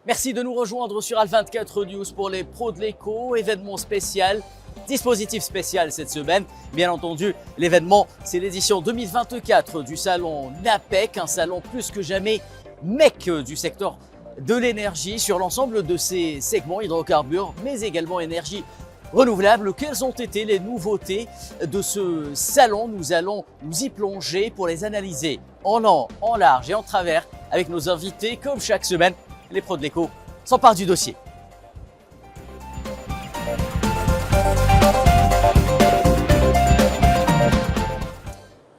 Merci de nous rejoindre sur Al24 News pour les pros de l'éco, événement spécial, dispositif spécial cette semaine. Bien entendu, l'événement, c'est l'édition 2024 du salon NAPEC, un salon plus que jamais mec du secteur de l'énergie sur l'ensemble de ses segments hydrocarbures, mais également énergie renouvelable. Quelles ont été les nouveautés de ce salon? Nous allons nous y plonger pour les analyser en long, en large et en travers avec nos invités comme chaque semaine. Les pros de l'éco s'emparent du dossier.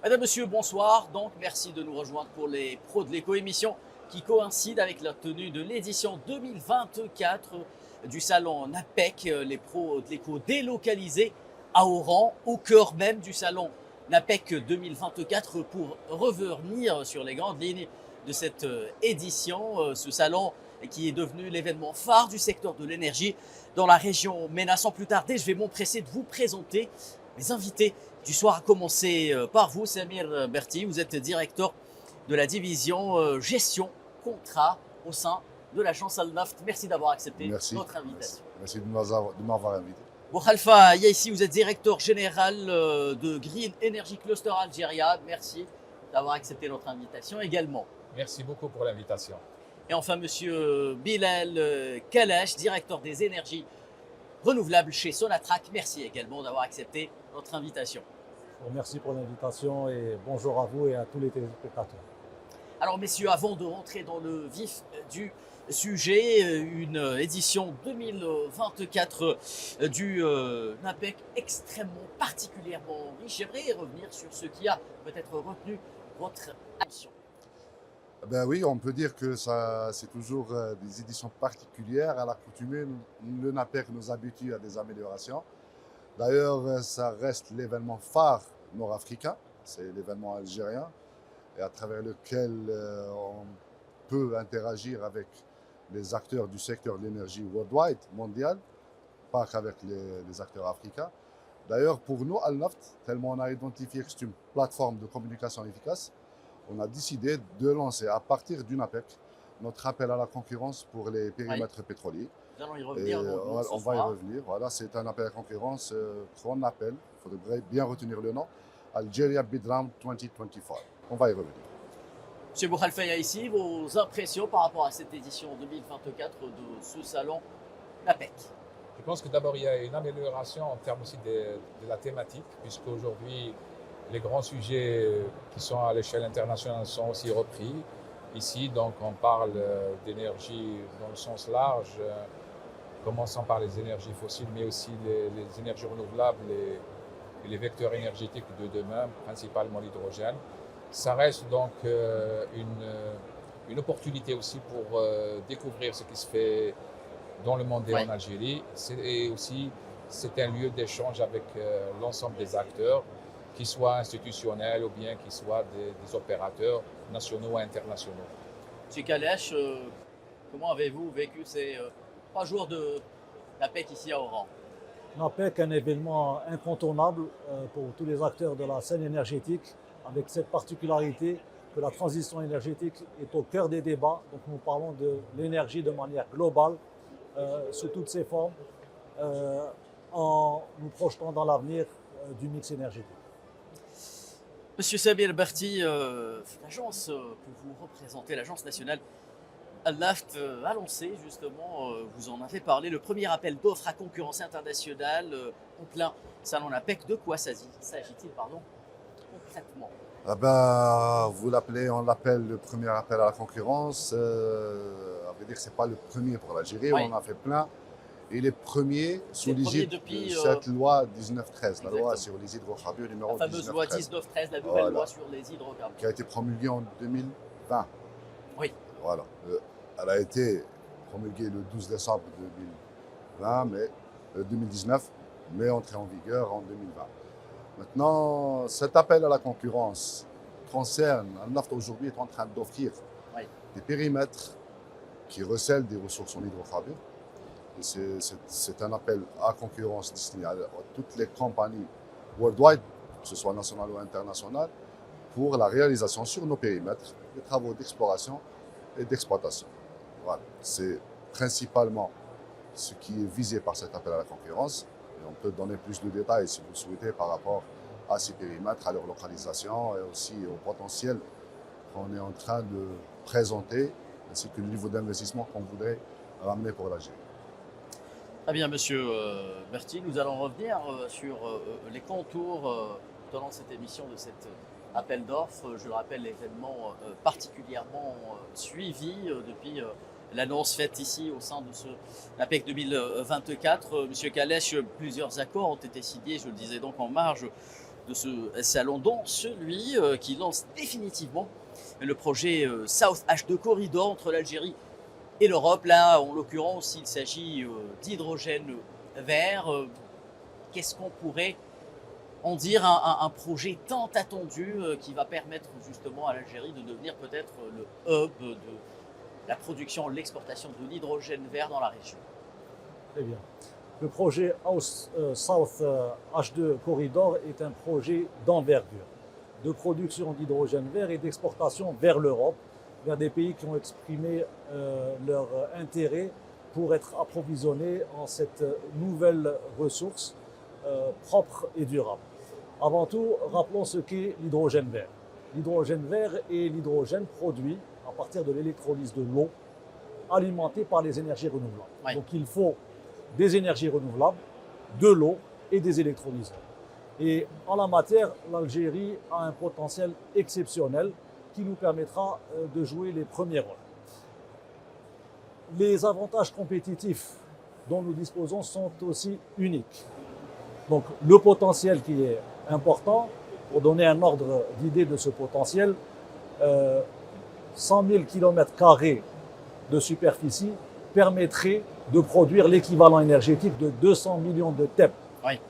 Madame, Monsieur, bonsoir. Donc, merci de nous rejoindre pour les pros de l'éco, émission qui coïncide avec la tenue de l'édition 2024 du salon NAPEC, les pros de l'éco délocalisés à Oran, au cœur même du salon NAPEC 2024 pour revenir sur les grandes lignes de cette édition, ce salon qui est devenu l'événement phare du secteur de l'énergie dans la région MENA. Sans plus tarder, je vais m'empresser de vous présenter mes invités du soir, à commencer par vous, Samir Berti. Vous êtes directeur de la division gestion contrat au sein de l'agence Al-Naft. Merci d'avoir accepté notre invitation. Merci de m'avoir invité. Boukhalifa Yaissi, vous êtes directeur général de Green Energy Cluster Algérie. Merci d'avoir accepté notre invitation également. Merci beaucoup pour l'invitation. Et enfin, Monsieur Bilal Kalash, directeur des énergies renouvelables chez Sonatrach. Merci également d'avoir accepté notre invitation. Merci pour l'invitation et bonjour à vous et à tous les téléspectateurs. Alors messieurs, avant de rentrer dans le vif du sujet, une édition 2024 du NAPEC extrêmement particulièrement riche. J'aimerais revenir sur ce qui a peut-être retenu votre attention. Ben oui, on peut dire que c'est toujours des éditions particulières. À l'accoutumée, le NAPEC nous habitue à des améliorations. D'ailleurs, ça reste l'événement phare nord-africain, c'est l'événement algérien, et à travers lequel on peut interagir avec les acteurs du secteur de l'énergie worldwide, mondial, pas qu'avec les acteurs africains. D'ailleurs, pour nous, Al-Naft, tellement on a identifié que c'est une plateforme de communication efficace, on a décidé de lancer à partir du NAPEC notre appel à la concurrence pour les périmètres pétroliers. Nous allons y revenir. On va y revenir. Voilà, c'est un appel à concurrence qu'on appelle, il faudrait bien retenir le nom, Algeria Bid Round 2025. On va y revenir. Monsieur Boukhalifa Yaissi, vos impressions par rapport à cette édition 2024 de ce salon NAPEC? Je pense que d'abord il y a une amélioration en termes aussi de la thématique, puisque aujourd'hui les grands sujets qui sont à l'échelle internationale sont aussi repris. Ici, donc, on parle d'énergie dans le sens large, commençant par les énergies fossiles, mais aussi les énergies renouvelables et les vecteurs énergétiques de demain, principalement l'hydrogène. Ça reste donc une opportunité aussi pour découvrir ce qui se fait dans le monde et en Algérie. Et aussi, c'est un lieu d'échange avec l'ensemble des acteurs, qu'ils soient institutionnels ou bien qu'ils soient des opérateurs nationaux et internationaux. Monsieur Kalash, comment avez-vous vécu ces 3 jours de NAPEC ici à Oran? NAPEC, un événement incontournable pour tous les acteurs de la scène énergétique, avec cette particularité que la transition énergétique est au cœur des débats. Donc nous parlons de l'énergie de manière globale, sous toutes ses formes, en nous projetant dans l'avenir du mix énergétique. Monsieur Samir Berti, l'agence que vous représentez, l'agence nationale Al-Naft, a lancé justement, vous en avez parlé, le premier appel d'offres à concurrence internationale en plein salon NAPEC. De quoi s'agit-il concrètement? On l'appelle le premier appel à la concurrence. À vrai dire que ce n'est pas le premier pour l'Algérie, on en a fait plein. Et les premiers sous l'égide de cette loi 1913, la loi sur les hydrocarbures numéro 1913. La fameuse loi 1913, la nouvelle loi sur les hydrocarbures. Qui a été promulguée en 2020. Oui. Voilà. Elle a été promulguée le 12 décembre 2019, mais entrée en vigueur en 2020. Maintenant, cet appel à la concurrence concerne, Al-Naft aujourd'hui est en train d'offrir des périmètres qui recèlent des ressources en hydrocarbures Et c'est un appel à concurrence destiné à toutes les compagnies worldwide, que ce soit nationales ou internationales, pour la réalisation sur nos périmètres des travaux d'exploration et d'exploitation. Voilà. C'est principalement ce qui est visé par cet appel à la concurrence. Et on peut donner plus de détails si vous le souhaitez par rapport à ces périmètres, à leur localisation et aussi au potentiel qu'on est en train de présenter, ainsi que le niveau d'investissement qu'on voudrait ramener pour l'Algérie. Très bien, monsieur Berti, nous allons revenir sur les contours pendant cette émission de cet appel d'offres. Je le rappelle, l'événement particulièrement suivi depuis l'annonce faite ici au sein de ce APEC 2024. Monsieur Khalech, plusieurs accords ont été signés, je le disais donc en marge de ce salon, dont celui qui lance définitivement le projet South H2 Corridor entre l'Algérie et l'Europe. Là, en l'occurrence, il s'agit d'hydrogène vert. Qu'est-ce qu'on pourrait en dire, un projet tant attendu qui va permettre justement à l'Algérie de devenir peut-être le hub de la production, l'exportation de l'hydrogène vert dans la région? Très bien. Le projet South H2 Corridor est un projet d'envergure, de production d'hydrogène vert et d'exportation vers l'Europe, vers des pays qui ont exprimé leur intérêt pour être approvisionnés en cette nouvelle ressource propre et durable. Avant tout, rappelons ce qu'est l'hydrogène vert. L'hydrogène vert est l'hydrogène produit à partir de l'électrolyse de l'eau alimentée par les énergies renouvelables. Oui. Donc il faut des énergies renouvelables, de l'eau et des électrolyseurs. Et en la matière, l'Algérie a un potentiel exceptionnel qui nous permettra de jouer les premiers rôles. Les avantages compétitifs dont nous disposons sont aussi uniques. Donc le potentiel qui est important, pour donner un ordre d'idée de ce potentiel, 100 000 km² de superficie permettrait de produire l'équivalent énergétique de 200 millions de TEP Oui.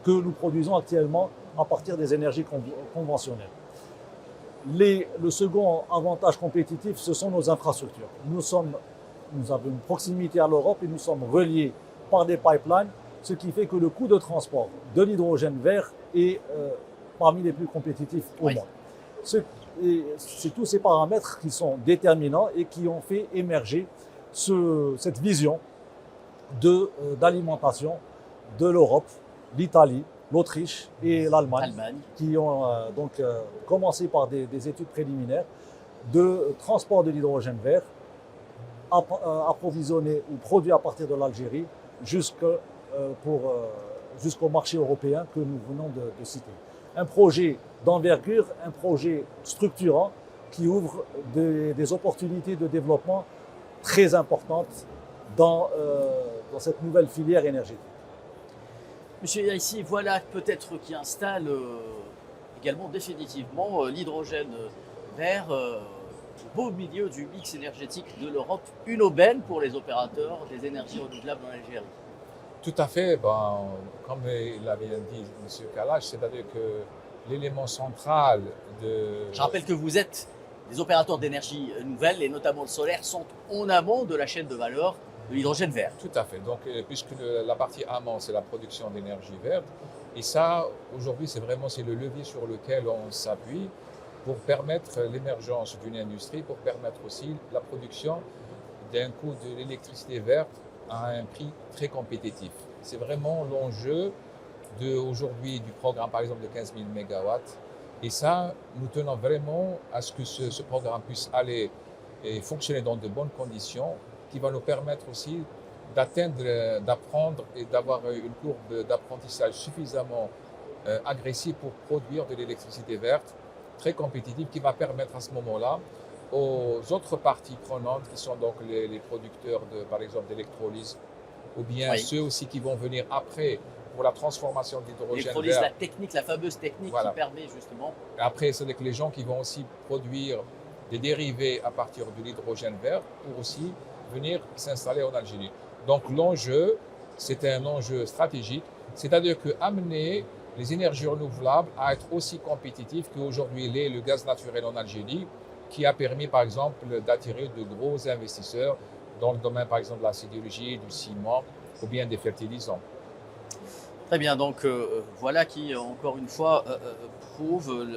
que nous produisons actuellement à partir des énergies conventionnelles. Le second avantage compétitif, ce sont nos infrastructures. Nous avons une proximité à l'Europe et nous sommes reliés par des pipelines, ce qui fait que le coût de transport de l'hydrogène vert est parmi les plus compétitifs au Oui. monde. C'est tous ces paramètres qui sont déterminants et qui ont fait émerger cette vision d'alimentation de l'Europe, l'Italie, l'Autriche et l'Allemagne, qui ont commencé par des études préliminaires de transport de l'hydrogène vert approvisionné ou produit à partir de l'Algérie jusqu'au marché européen que nous venons de citer. Un projet d'envergure, un projet structurant qui ouvre des opportunités de développement très importantes dans cette nouvelle filière énergétique. Monsieur Yaissi, voilà peut-être qui installe également définitivement l'hydrogène vert au beau milieu du mix énergétique de l'Europe, une aubaine pour les opérateurs des énergies renouvelables en Algérie. Tout à fait. Comme il avait dit M. Khalech, c'est-à-dire que l'élément central de... Je rappelle que vous êtes des opérateurs d'énergie nouvelles et notamment le solaire sont en amont de la chaîne de valeur de l'hydrogène vert. Tout à fait. Donc, puisque la partie amont, c'est la production d'énergie verte, et ça, aujourd'hui, c'est le levier sur lequel on s'appuie pour permettre l'émergence d'une industrie, pour permettre aussi la production d'un coût de l'électricité verte à un prix très compétitif. C'est vraiment l'enjeu aujourd'hui du programme, par exemple, de 15 000 MW. Et ça, nous tenons vraiment à ce que ce programme puisse aller et fonctionner dans de bonnes conditions, qui va nous permettre aussi d'apprendre et d'avoir une courbe d'apprentissage suffisamment agressive pour produire de l'électricité verte, très compétitive, qui va permettre à ce moment-là aux autres parties prenantes, qui sont donc les producteurs, par exemple, d'électrolyse, ou bien ceux aussi qui vont venir après pour la transformation d'hydrogène l'électrolyse, vert. la technique, la fameuse technique qui permet justement... Après, c'est les gens qui vont aussi produire des dérivés à partir de l'hydrogène vert pour aussi venir s'installer en Algérie. Donc l'enjeu, c'est un enjeu stratégique, c'est-à-dire qu'amener les énergies renouvelables à être aussi compétitifs qu'aujourd'hui l'est le gaz naturel en Algérie, qui a permis par exemple d'attirer de gros investisseurs, dans le domaine, par exemple, de la sidérurgie, du ciment ou bien des fertilisants. Très bien, donc voilà qui, encore une fois, prouve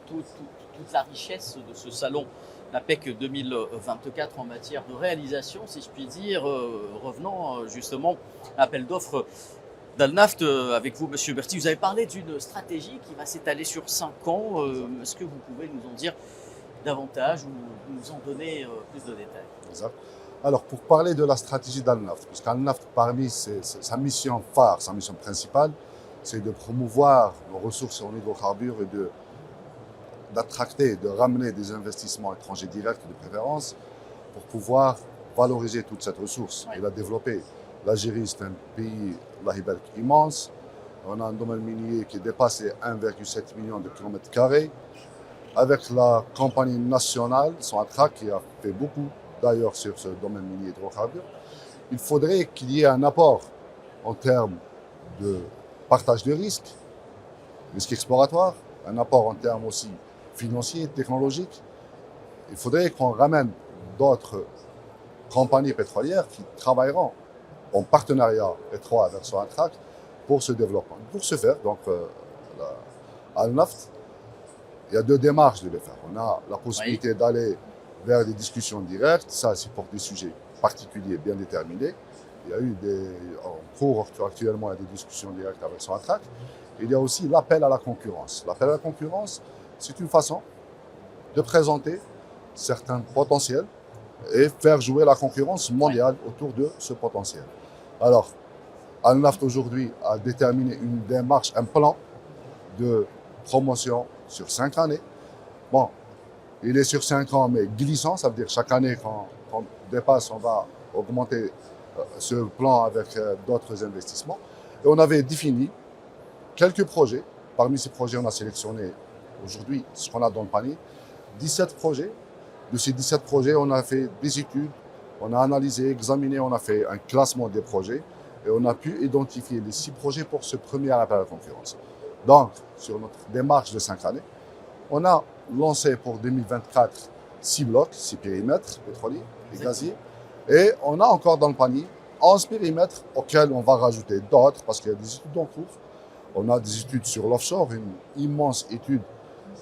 toute la richesse de ce salon l'APEC 2024 en matière de réalisation, si je puis dire. Revenons justement à l'appel d'offres d'Alnaft avec vous, Monsieur Berti. Vous avez parlé d'une stratégie qui va s'étaler sur 5 ans. Est-ce que vous pouvez nous en dire davantage ou nous en donner plus de détails? Exact. Alors, pour parler de la stratégie d'Alnaft, parce qu'Alnaft, parmi sa mission phare, sa mission principale, c'est de promouvoir nos ressources en hydrocarbures et d'attracter, de ramener des investissements étrangers directs de préférence pour pouvoir valoriser toute cette ressource et la développer. L'Algérie, c'est un pays, immense. On a un domaine minier qui dépasse les 1,7 million de kilomètres carrés. Avec la compagnie nationale, Sonatrach, qui a fait beaucoup d'ailleurs sur ce domaine minier hydrocarbures, il faudrait qu'il y ait un apport en termes de partage de risques exploratoires, un apport en termes aussi financiers, technologiques. Il faudrait qu'on ramène d'autres compagnies pétrolières qui travailleront en partenariat étroit avec Sonatrach pour ce développement. Pour ce faire, donc, Alnaft, il y a 2 démarches de le faire. On a la possibilité d'aller vers des discussions directes, ça c'est pour des sujets particuliers bien déterminés. Il y a eu en cours actuellement, il y a des discussions directes avec Sonatrach. Il y a aussi l'appel à la concurrence. L'appel à la concurrence, c'est une façon de présenter certains potentiels et faire jouer la concurrence mondiale autour de ce potentiel. Alors, Alnaft aujourd'hui a déterminé une démarche, un plan de promotion sur 5 années. Bon, il est sur 5 ans, mais glissant, ça veut dire chaque année, quand on dépasse, on va augmenter ce plan avec d'autres investissements. Et on avait défini quelques projets. Parmi ces projets, on a sélectionné aujourd'hui ce qu'on a dans le panier, 17 projets. De ces 17 projets, on a fait des études, on a analysé, examiné, on a fait un classement des projets et on a pu identifier les 6 projets pour ce premier appel à la concurrence. Donc, sur notre démarche de 5 années, on a lancé pour 2024 6 blocs, 6 périmètres pétroliers et gaziers. Et on a encore dans le panier 11 périmètres auxquels on va rajouter d'autres parce qu'il y a des études en cours. On a des études sur l'offshore, une immense étude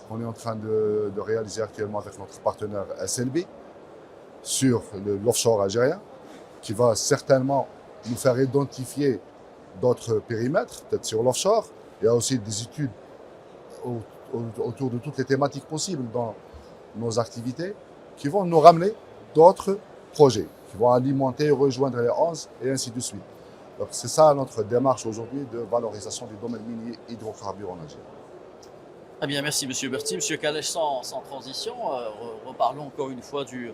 qu'on est en train de réaliser actuellement avec notre partenaire SLB sur l'offshore algérien, qui va certainement nous faire identifier d'autres périmètres, peut-être sur l'offshore. Il y a aussi des études autour de toutes les thématiques possibles dans nos activités qui vont nous ramener d'autres projets, qui vont alimenter et rejoindre les 11 et ainsi de suite. Donc c'est ça notre démarche aujourd'hui de valorisation du domaine minier hydrocarbures en Algérie. Très bien, merci Monsieur Berti. Monsieur Khalech, sans transition, reparlons encore une fois du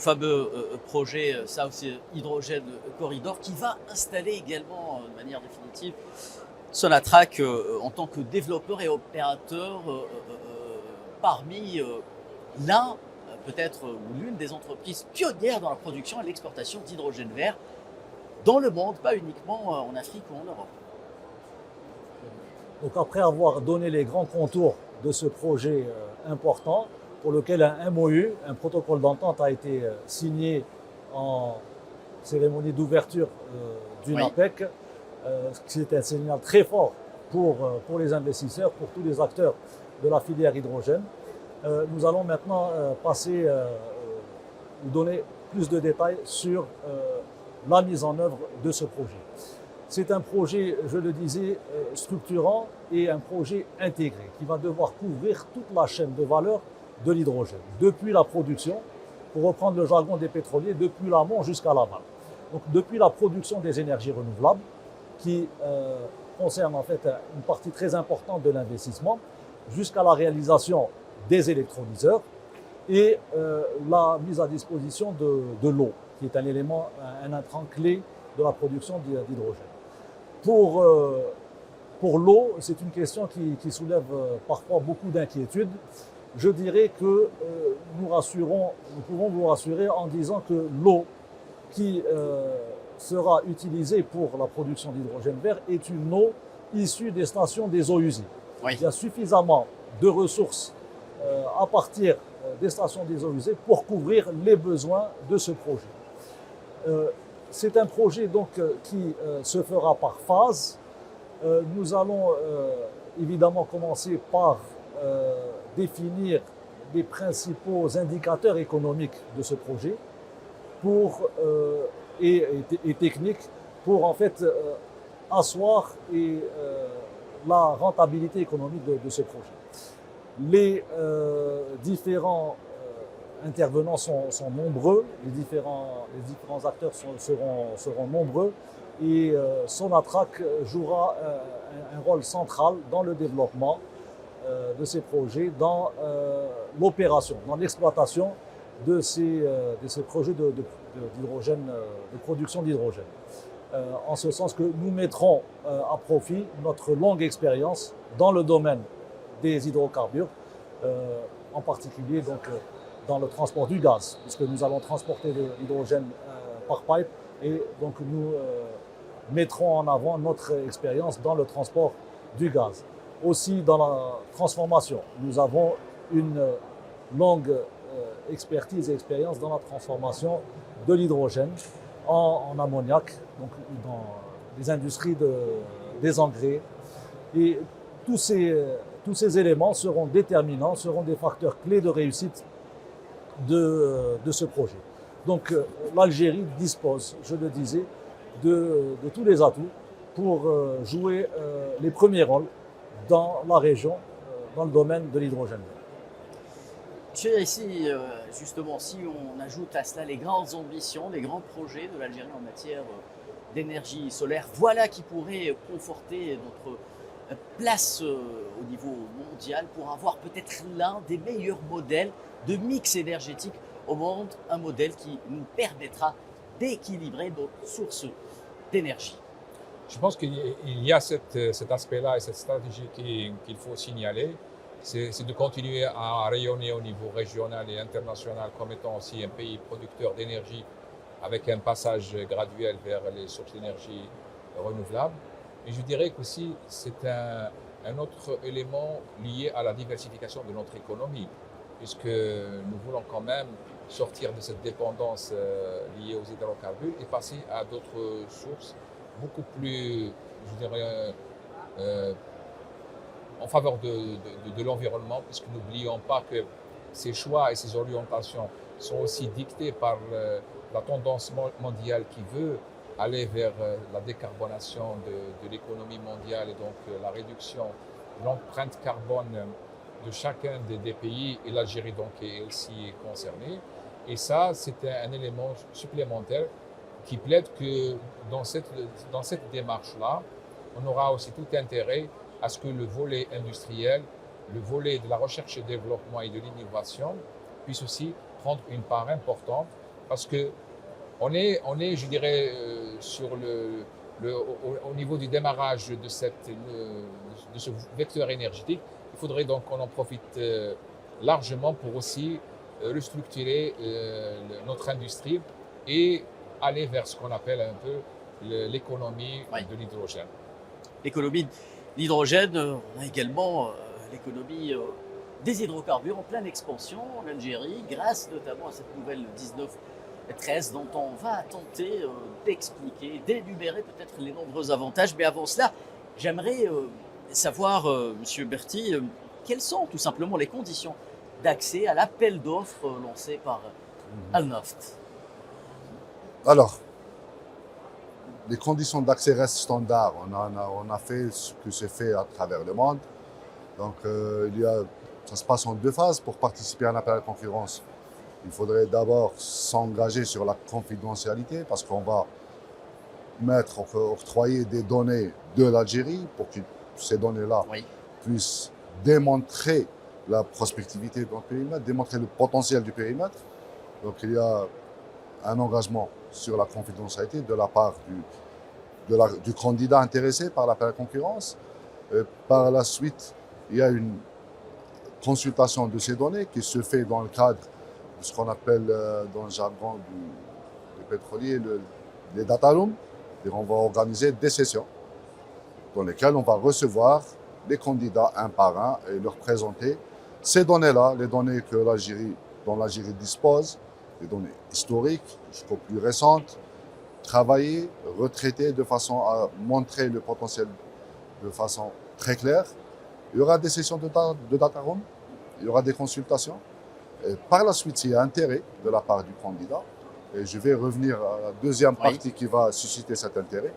fameux projet South Hydrogen Corridor qui va installer également de manière définitive Sonatrach en tant que développeur et opérateur parmi l'un, peut-être, ou l'une des entreprises pionnières dans la production et l'exportation d'hydrogène vert dans le monde, pas uniquement en Afrique ou en Europe. Donc après avoir donné les grands contours de ce projet important, pour lequel un MOU, un protocole d'entente, a été signé en cérémonie d'ouverture d'une APEC, c'est un signal très fort pour les investisseurs, pour tous les acteurs de la filière hydrogène. Nous allons maintenant vous donner plus de détails sur la mise en œuvre de ce projet. C'est un projet, je le disais, structurant et un projet intégré qui va devoir couvrir toute la chaîne de valeur de l'hydrogène, depuis la production, pour reprendre le jargon des pétroliers, depuis l'amont jusqu'à l'aval. Donc depuis la production des énergies renouvelables, qui concerne en fait une partie très importante de l'investissement, jusqu'à la réalisation des électrolyseurs et la mise à disposition de l'eau, qui est un élément, un intrant clé de la production d'hydrogène. Pour l'eau, c'est une question qui soulève parfois beaucoup d'inquiétudes. Je dirais que nous pouvons vous rassurer en disant que l'eau qui sera utilisée pour la production d'hydrogène vert est une eau issue des stations des eaux usées. Oui. Il y a suffisamment de ressources à partir des stations des eaux usées pour couvrir les besoins de ce projet. C'est un projet donc, qui se fera par phase. Nous allons évidemment commencer par définir les principaux indicateurs économiques de ce projet et techniques pour en fait asseoir la rentabilité économique de ce projet. Les différents intervenants sont nombreux, les différents acteurs seront nombreux et Sonatrach jouera un rôle central dans le développement de ces projets, dans l'opération, dans l'exploitation de ces projets d'hydrogène, de production d'hydrogène. En ce sens que nous mettrons à profit notre longue expérience dans le domaine des hydrocarbures, en particulier donc, dans le transport du gaz, puisque nous allons transporter de l'hydrogène par pipe et donc nous mettrons en avant notre expérience dans le transport du gaz. Aussi dans la transformation, nous avons une longue expertise et expérience dans la transformation de l'hydrogène en ammoniac, donc dans les industries des engrais. Et tous ces éléments seront déterminants, seront des facteurs clés de réussite de ce projet. Donc l'Algérie dispose, je le disais, de tous les atouts pour jouer les premiers rôles dans la région, dans le domaine de l'hydrogène. Monsieur ici, justement, si on ajoute à cela les grandes ambitions, les grands projets de l'Algérie en matière d'énergie solaire, voilà qui pourrait conforter notre place au niveau mondial pour avoir peut-être l'un des meilleurs modèles de mix énergétique au monde, un modèle qui nous permettra d'équilibrer nos sources d'énergie. Je pense qu'il y a cet aspect-là et cette stratégie qu'il faut signaler, c'est de continuer à rayonner au niveau régional et international comme étant aussi un pays producteur d'énergie avec un passage graduel vers les sources d'énergie renouvelables. Et je dirais qu'aussi c'est un autre élément lié à la diversification de notre économie, puisque nous voulons quand même sortir de cette dépendance liée aux hydrocarbures et passer à d'autres sources beaucoup plus, je dirais, en faveur de l'environnement, puisque n'oublions pas que ces choix et ces orientations sont aussi dictés par la tendance mondiale qui veut aller vers la décarbonation de l'économie mondiale et donc la réduction de l'empreinte carbone de chacun des pays, et l'Algérie donc est aussi concernée. Et ça, c'est un élément supplémentaire qui plaide que dans cette démarche-là, on aura aussi tout intérêt à ce que le volet industriel, le volet de la recherche et développement et de l'innovation puisse aussi prendre une part importante, parce que on est, je dirais, au niveau du démarrage de ce vecteur énergétique. Il faudrait donc qu'on en profite largement pour aussi restructurer notre industrie et aller vers ce qu'on appelle un peu l'économie de l'hydrogène. L'économie de l'hydrogène, on a également l'économie des hydrocarbures en pleine expansion en Algérie, grâce notamment à cette nouvelle 1913 dont on va tenter d'expliquer, d'énumérer peut-être les nombreux avantages. Mais avant cela, j'aimerais savoir, Monsieur Berti, quelles sont tout simplement les conditions d'accès à l'appel d'offres lancé par Alnaft. Alors, les conditions d'accès restent standards. On a fait ce que c'est fait à travers le monde. Donc, ça se passe en deux phases. Pour participer à un appel à la concurrence, il faudrait d'abord s'engager sur la confidentialité, parce qu'on va octroyer des données de l'Algérie pour que ces données-là puissent démontrer la prospectivité de notre périmètre, démontrer le potentiel du périmètre. Donc, il y a un engagement sur la confidentialité de la part du candidat intéressé par l'appel à la concurrence. Par la suite, il y a une consultation de ces données qui se fait dans le cadre de ce qu'on appelle dans le jargon des pétroliers les data rooms. Et on va organiser des sessions dans lesquelles on va recevoir les candidats un par un et leur présenter ces données-là, les données dont l'Algérie dispose, les données historiques jusqu'aux plus récentes, travailler, retraiter de façon à montrer le potentiel de façon très claire. Il y aura des sessions de data room, il y aura des consultations. Et par la suite, s'il y a intérêt de la part du candidat, et je vais revenir à la deuxième partie qui va susciter cet intérêt,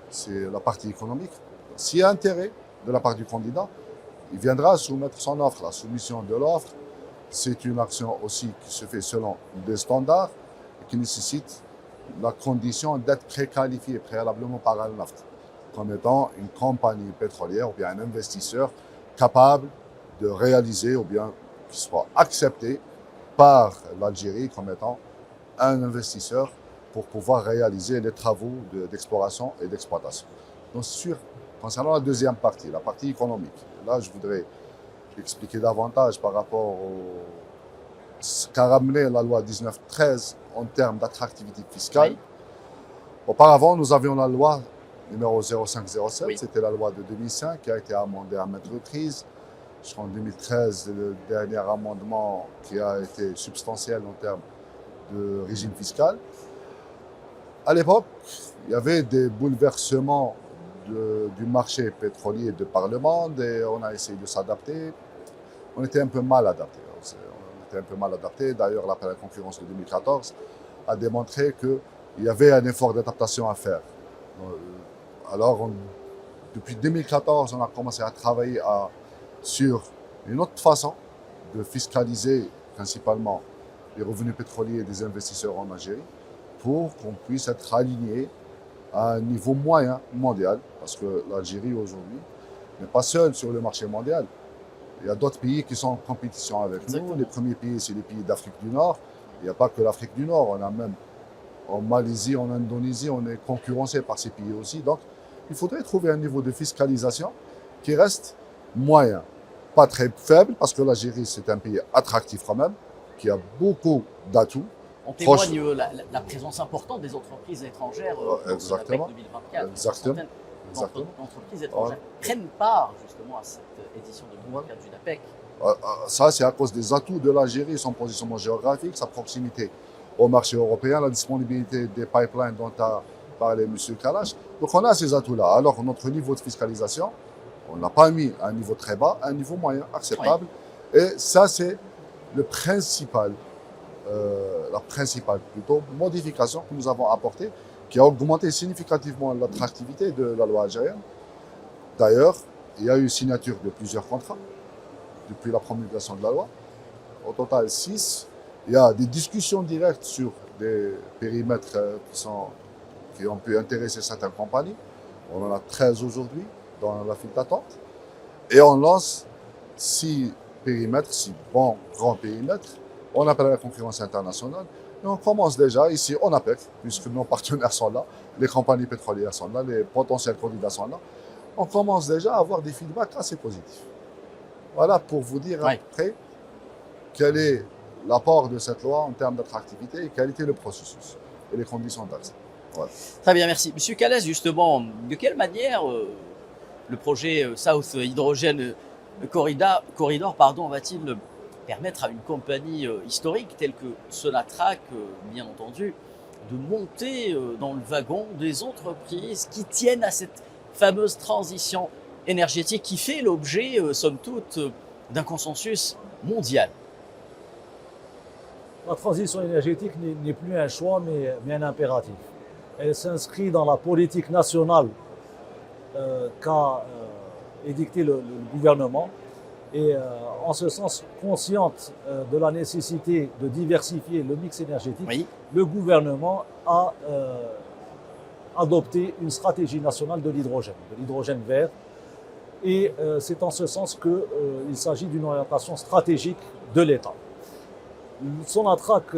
c'est la partie économique. S'il y a intérêt de la part du candidat, il viendra soumettre son offre. La soumission de l'offre, c'est une action aussi qui se fait selon des standards et qui nécessite la condition d'être préqualifié préalablement par Al-Naft comme étant une compagnie pétrolière ou bien un investisseur capable de réaliser ou bien qui soit accepté par l'Algérie comme étant un investisseur pour pouvoir réaliser les travaux d'exploration et d'exploitation. Donc, concernant la deuxième partie, la partie économique, là, je voudrais expliquer davantage par rapport ce qu'a ramené la loi 1913 en termes d'attractivité fiscale. Oui. Auparavant, nous avions la loi numéro 0507, Oui. c'était la loi de 2005 qui a été amendée à maintes reprises. Je crois en 2013, le dernier amendement qui a été substantiel en termes de régime fiscal. À l'époque, il y avait des bouleversements du marché pétrolier de par le monde et on a essayé de s'adapter. On était un peu mal adapté. D'ailleurs, l'appel à la concurrence de 2014 a démontré qu'il y avait un effort d'adaptation à faire. Alors, depuis 2014, on a commencé à travailler sur une autre façon de fiscaliser principalement les revenus pétroliers des investisseurs en Algérie pour qu'on puisse être aligné à un niveau moyen mondial, parce que l'Algérie aujourd'hui n'est pas seule sur le marché mondial. Il y a d'autres pays qui sont en compétition avec Exactement. nous. Les premiers pays, c'est les pays d'Afrique du Nord. Il n'y a pas que l'Afrique du Nord, on a même en Malaisie, en Indonésie, on est concurrencé par ces pays aussi. Donc, il faudrait trouver un niveau de fiscalisation qui reste moyen. Pas très faible, parce que l'Algérie, c'est un pays attractif quand même, qui a beaucoup d'atouts. On témoigne la présence importante des entreprises étrangères dans Exactement. l'APEC 2024. Exactement. Certaines d'entreprises étrangères prennent part justement à cette édition 2024 du NAPEC. Ça, c'est à cause des atouts de l'Algérie, son positionnement géographique, sa proximité au marché européen, la disponibilité des pipelines dont a parlé M. Kalash. Donc on a ces atouts-là. Alors notre niveau de fiscalisation, on n'a pas mis à un niveau très bas, à un niveau moyen, acceptable. Oui. Et ça, c'est la principale plutôt modification que nous avons apportée, qui a augmenté significativement l'attractivité de la loi algérienne. D'ailleurs, il y a eu signature de plusieurs contrats depuis la promulgation de la loi. Au total, 6. Il y a des discussions directes sur des périmètres qui ont pu intéresser certaines compagnies. On en a 13 aujourd'hui dans la file d'attente. Et on lance 6 périmètres, 6 bons grands périmètres. On appelle à la concurrence internationale. Et on commence déjà ici en APEC, puisque nos partenaires sont là, les compagnies pétrolières sont là, les potentiels candidats sont là. On commence déjà à avoir des feedbacks assez positifs. Voilà pour vous dire après quel est l'apport de cette loi en termes d'attractivité et quel était le processus et les conditions d'accès. Voilà. Très bien, merci. Monsieur Kalash, justement, de quelle manière le projet South Hydrogen Corridor va-t-il permettre à une compagnie historique telle que Sonatrach, bien entendu, de monter dans le wagon des entreprises qui tiennent à cette fameuse transition énergétique qui fait l'objet, somme toute, d'un consensus mondial? La transition énergétique n'est plus un choix, mais un impératif. Elle s'inscrit dans la politique nationale qu'a édicté le gouvernement et en ce sens, consciente de la nécessité de diversifier le mix énergétique, oui. Le gouvernement a adopté une stratégie nationale de l'hydrogène vert. Et c'est en ce sens qu'il s'agit d'une orientation stratégique de l'État. Sonatrach,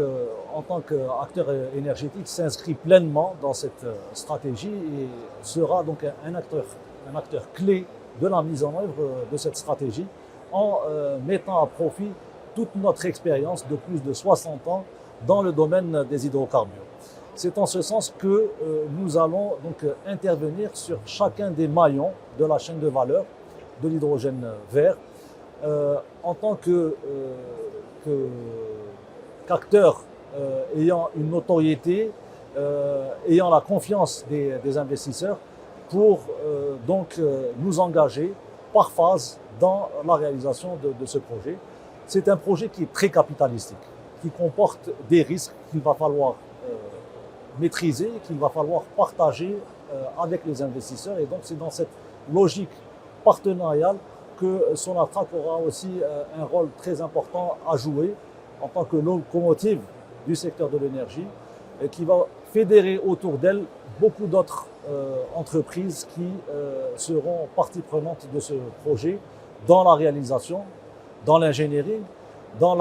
en tant qu'acteur énergétique, s'inscrit pleinement dans cette stratégie et sera donc un acteur clé de la mise en œuvre de cette stratégie en mettant à profit toute notre expérience de plus de 60 ans dans le domaine des hydrocarbures. C'est en ce sens que nous allons donc intervenir sur chacun des maillons de la chaîne de valeur de l'hydrogène vert en tant qu'acteur ayant une notoriété ayant la confiance des investisseurs pour nous engager par phase dans la réalisation de ce projet. C'est un projet qui est très capitalistique, qui comporte des risques qu'il va falloir maîtriser, qu'il va falloir partager avec les investisseurs. Et donc c'est dans cette logique partenariale que Sonatrach aura aussi un rôle très important à jouer en tant que locomotive du secteur de l'énergie, et qui va fédérer autour d'elle beaucoup d'autres entreprises qui seront partie prenante de ce projet dans la réalisation, dans l'ingénierie, dans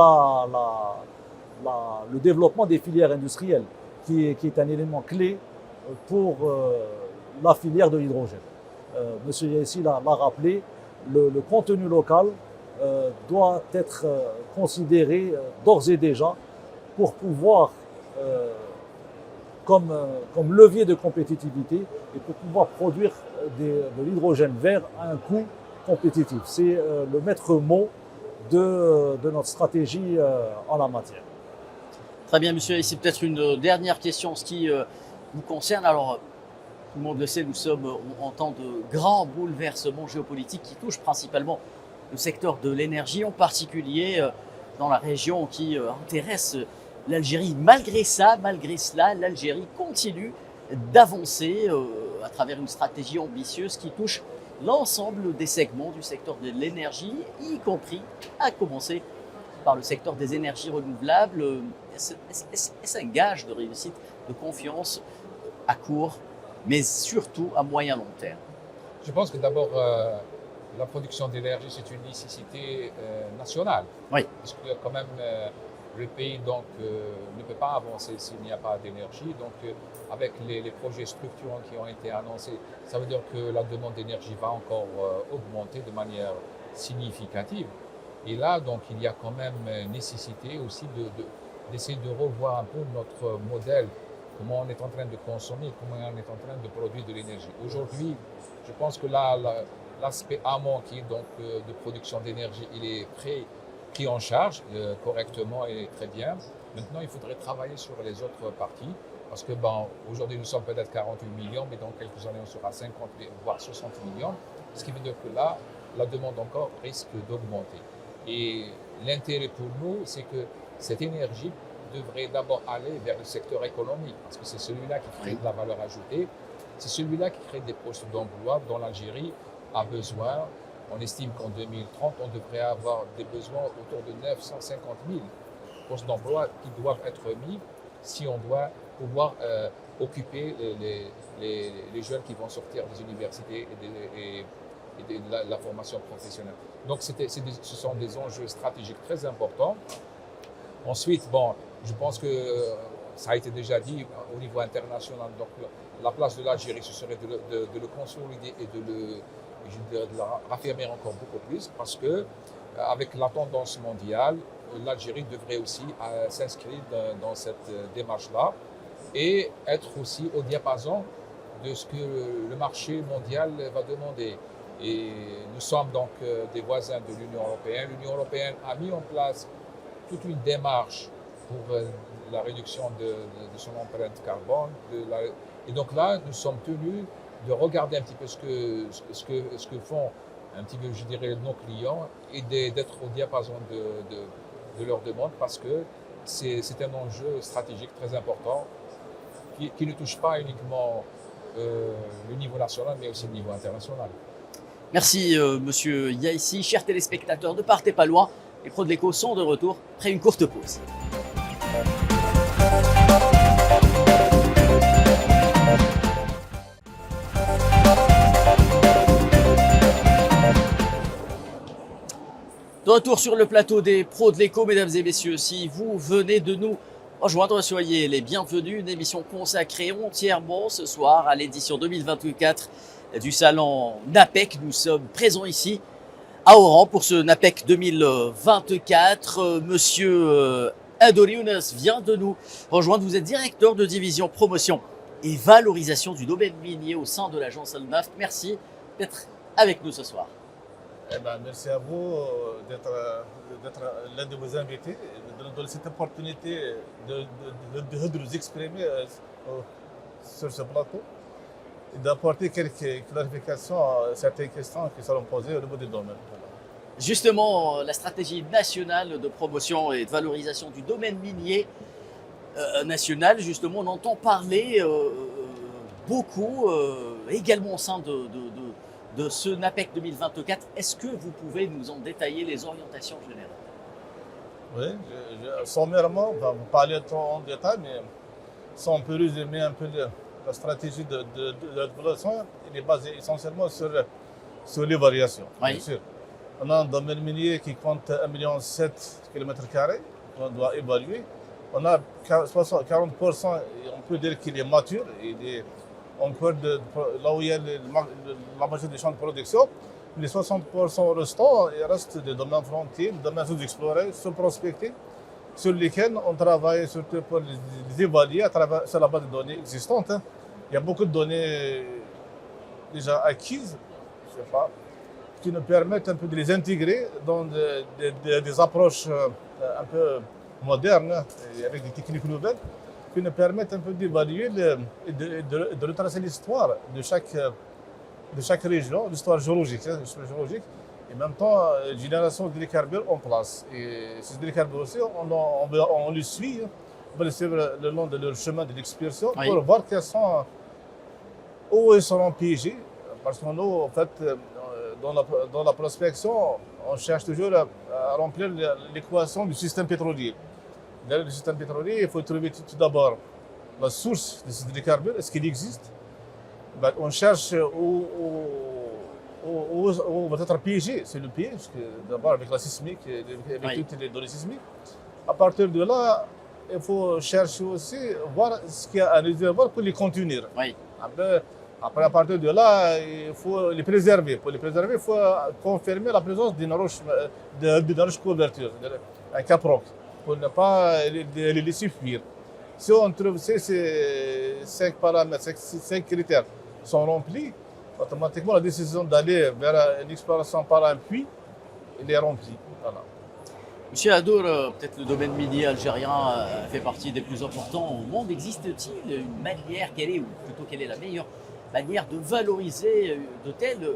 le développement des filières industrielles, qui est un élément clé pour la filière de l'hydrogène. Monsieur Yaissi l'a rappelé, le contenu local doit être considéré d'ores et déjà pour pouvoir, comme levier de compétitivité, et pour pouvoir produire de l'hydrogène vert à un coût compétitif. C'est le maître mot de notre stratégie en la matière. Très bien, monsieur. Ici, peut-être une dernière question, ce qui vous concerne. Alors, tout le monde le sait, nous sommes en temps de grands bouleversements géopolitiques qui touchent principalement le secteur de l'énergie, en particulier dans la région qui intéresse l'Algérie. Malgré cela, l'Algérie continue d'avancer à travers une stratégie ambitieuse qui touche l'ensemble des segments du secteur de l'énergie, y compris à commencer par le secteur des énergies renouvelables. Est-ce un gage de réussite, de confiance à court, mais surtout à moyen long terme? Je pense que d'abord, la production d'énergie, c'est une nécessité nationale. Oui. Parce que quand même, le pays ne peut pas avancer s'il n'y a pas d'énergie. Donc, avec les projets structurants qui ont été annoncés, ça veut dire que la demande d'énergie va encore augmenter de manière significative. Et là, donc, il y a quand même nécessité aussi d'essayer de revoir un peu notre modèle, comment on est en train de consommer, comment on est en train de produire de l'énergie. Aujourd'hui, je pense que là, l'aspect amont qui est donc de production d'énergie, il est pris en charge correctement et très bien. Maintenant, il faudrait travailler sur les autres parties, parce que aujourd'hui, nous sommes peut-être 48 millions, mais dans quelques années, on sera 50, voire 60 millions, ce qui veut dire que là, la demande encore risque d'augmenter. Et l'intérêt pour nous, c'est que cette énergie devrait d'abord aller vers le secteur économique, parce que c'est celui-là qui crée de la valeur ajoutée, c'est celui-là qui crée des postes d'emploi dont l'Algérie a besoin. On estime qu'en 2030, on devrait avoir des besoins autour de 950 000 postes d'emploi qui doivent être mis si on doit pouvoir occuper les jeunes qui vont sortir des universités et de la formation professionnelle. Donc ce sont des enjeux stratégiques très importants. Ensuite, je pense que ça a été déjà dit au niveau international, donc la place de l'Algérie, ce serait de le consolider et de le raffirmer encore beaucoup plus, parce que avec la tendance mondiale, l'Algérie devrait aussi s'inscrire dans cette démarche-là et être aussi au diapason de ce que le marché mondial va demander. Et nous sommes donc des voisins de l'Union européenne. L'Union européenne a mis en place toute une démarche pour la réduction de son empreinte carbone. Et donc là, nous sommes tenus de regarder un petit peu ce que font un petit peu, je dirais, nos clients et d'être au diapason de leurs demandes, parce que c'est un enjeu stratégique très important qui ne touche pas uniquement le niveau national, mais aussi le niveau international. Merci monsieur Yaissi. Chers téléspectateurs, ne partez pas loin. Les pros de l'écho sont de retour après une courte pause. De retour sur le plateau des pros de l'écho, mesdames et messieurs. Si vous venez de nous rejoindre, soyez les bienvenus. Une émission consacrée entièrement ce soir à l'édition 2024 du salon NAPEC. Nous sommes présents ici à Oran pour ce NAPEC 2024. Monsieur Adori Younes vient de nous rejoindre. Vous êtes directeur de division promotion et valorisation du domaine minier au sein de l'agence Al-Naft. Merci d'être avec nous ce soir. Merci à vous d'être l'un de vos invités, de nous donner cette opportunité de nous exprimer sur ce plateau et d'apporter quelques clarifications à certaines questions qui seront posées au niveau du domaine. Justement, la stratégie nationale de promotion et de valorisation du domaine minier national, justement, on entend parler beaucoup également au sein de ce NAPEC 2024. Est-ce que vous pouvez nous en détailler les orientations générales? Oui, sommairement, on va vous parler trop en détail, mais si on peut résumer un peu la stratégie de la développement, elle est basée essentiellement sur les variations. Oui. Bien sûr. On a un domaine minier qui compte 1,7 million de km² qu'on doit évaluer. On a 40%, on peut dire qu'il est mature, il est encore là où il y a la majorité des champs de production. Les 60% restants, il reste des domaines frontiers, des domaines sous-explorés, sous-prospectés, sur lesquels on travaille surtout pour les évaluer sur la base de données existantes. Hein. Il y a beaucoup de données déjà acquises, je sais pas, qui nous permettent un peu de les intégrer dans des approches un peu modernes, avec des techniques nouvelles, qui nous permettent un peu d'évaluer et de retracer l'histoire de chaque région, l'histoire géologique, hein, et en même temps, génération d'hydrocarbures en place. Et ces hydrocarbures aussi, on les suit, hein, on va les suivre le long de leur chemin de l'expulsion Oui. pour voir où ils seront piégés. Parce que nous, en fait, dans la prospection, on cherche toujours à remplir l'équation du système pétrolier. Dans le système pétrolier, il faut trouver tout d'abord la source de ces hydrocarbures, est-ce qu'il existe? Ben, on cherche où va être piégé, c'est le piège, d'abord avec la sismique, avec Oui. toutes les données sismiques. À partir de là, il faut chercher aussi, voir ce qu'il y a à réservoir pour les contenir. Oui, Après, à partir de là, il faut les préserver. Pour les préserver, il faut confirmer la présence d'une roche couverture, un caproc, pour ne pas les laisser fuir. Si on trouve ces 5 paramètres, 5 critères sont remplis, automatiquement la décision d'aller vers une exploration par un puits, elle est remplie. Voilà. Monsieur Adour, peut-être le domaine minier algérien fait partie des plus importants au monde. Existe-t-il une manière, ou plutôt quelle est la meilleure manière de valoriser de telles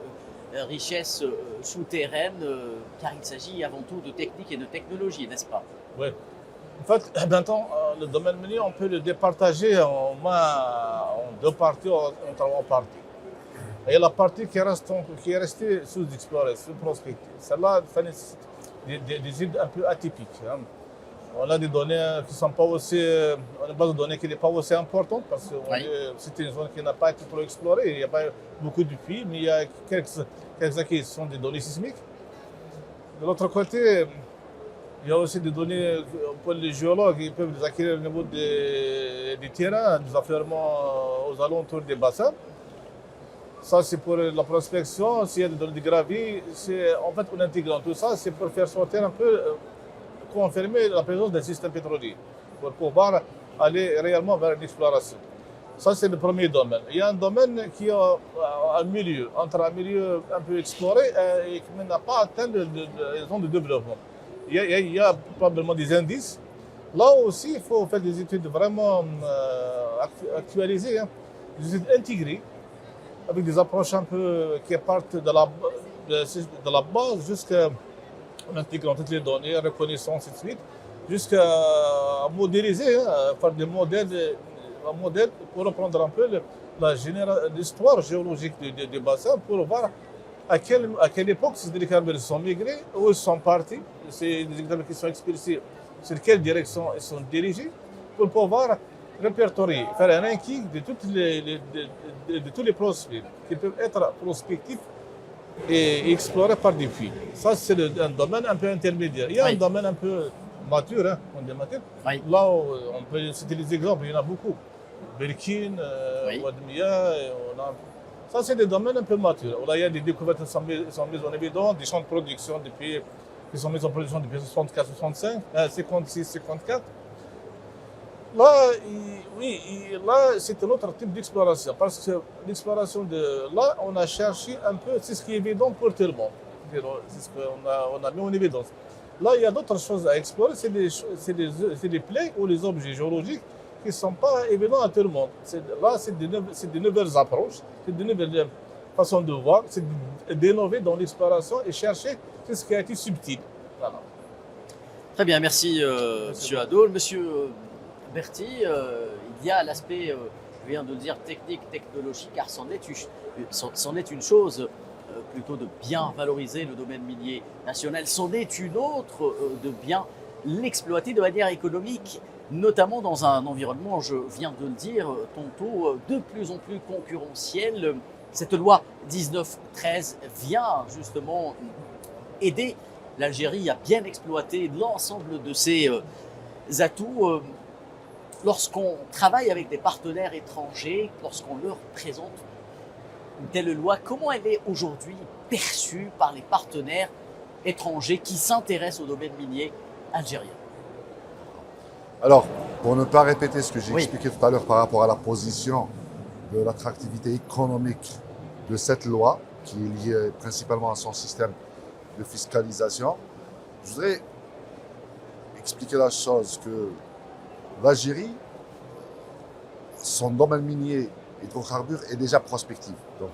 richesses souterraines, car il s'agit avant tout de technique et de technologie, n'est-ce pas? Oui. En fait, maintenant, le domaine minier, on peut le départager en deux parties, en trois parties. Il y a la partie qui est restée sous-explorée, sous-prospectée. Celle-là, ça nécessite des îles un peu atypiques. Hein. On a des données qui ne sont pas aussi. On a une base de données qui n'est pas aussi importante parce que c'est une zone qui n'a pas été trop explorée. Il n'y a pas beaucoup de puits, mais il y a quelques acquis qui sont des données sismiques. De l'autre côté, il y a aussi des données pour les géologues, ils peuvent les acquérir au niveau des terrains, des affleurements aux alentours des bassins. Ça, c'est pour la prospection. S'il y a des données de gravier, en fait, en intégrant tout ça, c'est pour faire sortir un peu, confirmer la présence d'un système pétrolier, pour pouvoir aller réellement vers l'exploration. Ça, c'est le premier domaine. Il y a un domaine qui est un milieu, entre un milieu un peu exploré et qui n'a pas atteint les zones de développement. Il y a probablement des indices. Là aussi, il faut faire des études vraiment actualisées, hein, des études intégrées, avec des approches un peu qui partent de la base jusqu'à en intégrant toutes les données, reconnaissance et de suite, jusqu'à modéliser, hein, faire des modèles, un modèle pour reprendre un peu l'histoire géologique du bassin pour voir à quelle époque ces hydrocarbures sont migrés, où ils sont partis, ces hydrocarbures qui sont expulsés, sur quelle direction ils sont dirigés, pour pouvoir répertorier, faire un ranking de tous les prospects qui peuvent être prospectifs et explorés par des puits. Ça, c'est un domaine un peu intermédiaire. Il y a un domaine un peu mature, hein, on dit mature. Oui. Là, on peut citer des exemples, il y en a beaucoup. Berkin, Wadmia, ça, c'est des domaines un peu matures. Là, il y a des découvertes qui sont mises en évidence, des champs de production qui sont mis en production depuis 64-65, 56-54. Là, là, c'est un autre type d'exploration, parce que l'exploration là, on a cherché un peu, c'est ce qui est évident pour tout le monde. C'est ce qu'on a mis en évidence. Là, il y a d'autres choses à explorer, c'est des plaies ou les objets géologiques qui ne sont pas évidents à tout le monde. Là, c'est de nouvelles approches, c'est de nouvelles façons de voir, c'est d'innover dans l'exploration et chercher ce qui a été subtil. Voilà. Très bien, merci Monsieur Adoul. Monsieur Berti, il y a l'aspect, je viens de le dire, technique, technologique, car c'en est une chose plutôt de bien valoriser le domaine minier national, c'en est une autre de bien l'exploiter de manière économique, notamment dans un environnement, je viens de le dire tantôt, de plus en plus concurrentiel. Cette loi 1913 vient justement aider l'Algérie à bien exploiter l'ensemble de ses atouts. Lorsqu'on travaille avec des partenaires étrangers, lorsqu'on leur présente une telle loi, comment elle est aujourd'hui perçue par les partenaires étrangers qui s'intéressent au domaine minier algérien? Alors, pour ne pas répéter ce que j'ai Oui. expliqué tout à l'heure par rapport à la position de l'attractivité économique de cette loi, qui est liée principalement à son système de fiscalisation, je voudrais expliquer la chose que l'Algérie, son domaine minier hydrocarbures est déjà prospectif. Donc,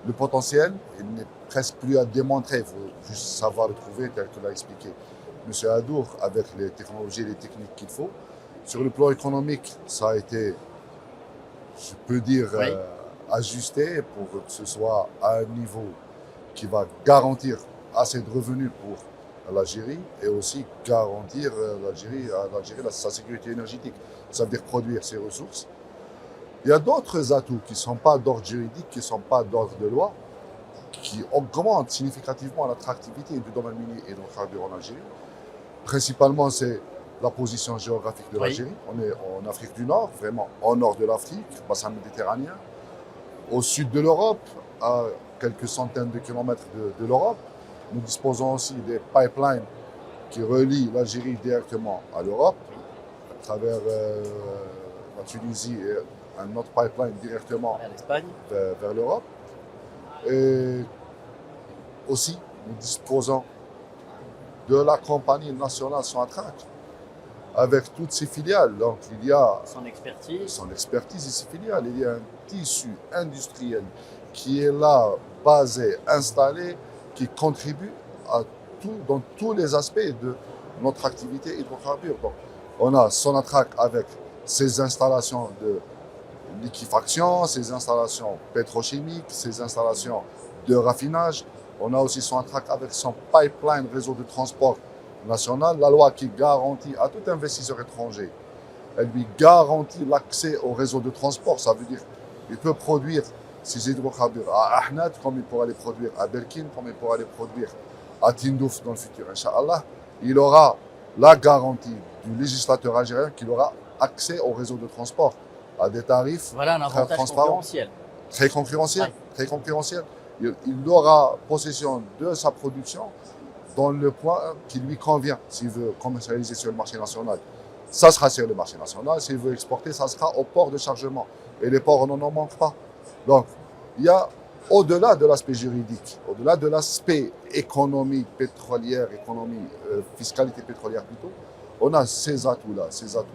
le potentiel, il n'est presque plus à démontrer. Il faut juste savoir le trouver tel que l'a expliqué M. Adour avec les technologies et les techniques qu'il faut. Sur le plan économique, ça a été, je peux dire, Oui. ajusté pour que ce soit à un niveau qui va garantir assez de revenus pour l'Algérie et aussi garantir à l'Algérie sa sécurité énergétique. Ça veut dire produire ses ressources. Il y a d'autres atouts qui ne sont pas d'ordre juridique, qui ne sont pas d'ordre de loi, qui augmentent significativement l'attractivité du domaine minier et hydrocarbures en Algérie. Principalement, c'est la position géographique de Oui. l'Algérie. On est en Afrique du Nord, vraiment au nord de l'Afrique, bassin méditerranéen. Au sud de l'Europe, à quelques centaines de kilomètres de l'Europe. Nous disposons aussi des pipelines qui relient l'Algérie directement à l'Europe, à travers la Tunisie et un autre pipeline directement Vers l'Espagne. vers l'Europe. Et aussi, nous disposons de la compagnie nationale Sonatrach avec toutes ses filiales. Donc, il y a Son expertise. son expertise et ses filiales. Il y a un tissu industriel qui est là, basé, installé, qui contribue à dans tous les aspects de notre activité hydrocarbure. Donc, on a Sonatrach avec ses installations de liquéfaction, ses installations pétrochimiques, ses installations de raffinage. On a aussi Sonatrach avec son pipeline réseau de transport national, la loi qui garantit à tout investisseur étranger, elle lui garantit l'accès au réseau de transport. Ça veut dire qu'il peut produire ses hydrocarbures à Ahnad, comme il pourra les produire à Berkine, comme il pourra les produire à Tindouf dans le futur, Inch'Allah. Il aura la garantie du législateur algérien qu'il aura accès au réseau de transport à des tarifs Voilà un avantage transparent. concurrentiel. très concurrentiel. Ouais. Très concurrentiel. Il aura possession de sa production dans le point qui lui convient s'il veut commercialiser sur le marché national. Ça sera sur le marché national. S'il veut exporter, ça sera au port de chargement. Et les ports, on n'en manque pas. Donc, il y a, au-delà de l'aspect juridique, au-delà de l'aspect économie pétrolière, fiscalité pétrolière plutôt, on a ces atouts-là, ces atouts.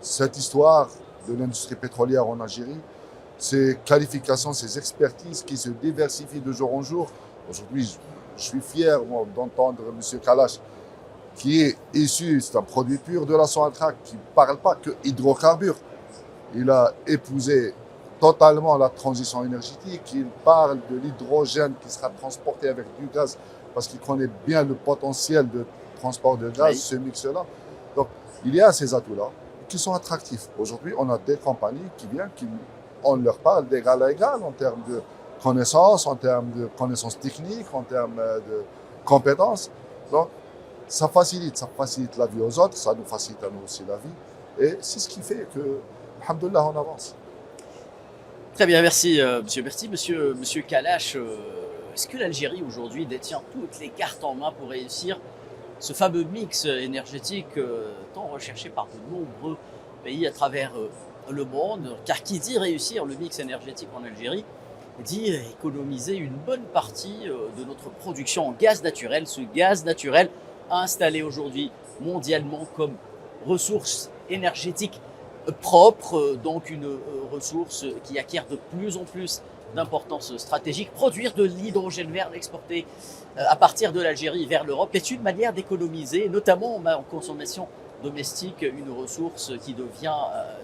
Cette histoire de l'industrie pétrolière en Algérie, ces qualifications, ces expertises qui se diversifient de jour en jour. Aujourd'hui, je suis fier d'entendre M. Kalash, qui est issu, c'est un produit pur de la Sonatrach, qui ne parle pas que hydrocarbures. Il a épousé totalement la transition énergétique. Il parle de l'hydrogène qui sera transporté avec du gaz, parce qu'il connaît bien le potentiel de transport de gaz, Oui. ce mix-là. Donc, il y a ces atouts-là qui sont attractifs. Aujourd'hui, on a des compagnies qui viennent, on leur parle d'égal à égal en termes de connaissances, en termes de connaissances techniques, en termes de compétences. Donc, ça facilite la vie aux autres, ça nous facilite à nous aussi la vie. Et c'est ce qui fait que, alhamdoulilah, on avance. Très bien, merci Monsieur Berti. Monsieur Kalash, est-ce que l'Algérie aujourd'hui détient toutes les cartes en main pour réussir ce fameux mix énergétique tant recherché par de nombreux pays à travers le monde? Car qui dit réussir le mix énergétique en Algérie dit économiser une bonne partie de notre production en gaz naturel. Ce gaz naturel installé aujourd'hui mondialement comme ressource énergétique propre, donc une ressource qui acquiert de plus en plus d'importance stratégique. Produire de l'hydrogène vert, l'exporter à partir de l'Algérie vers l'Europe est une manière d'économiser, notamment en consommation domestique, une ressource qui devient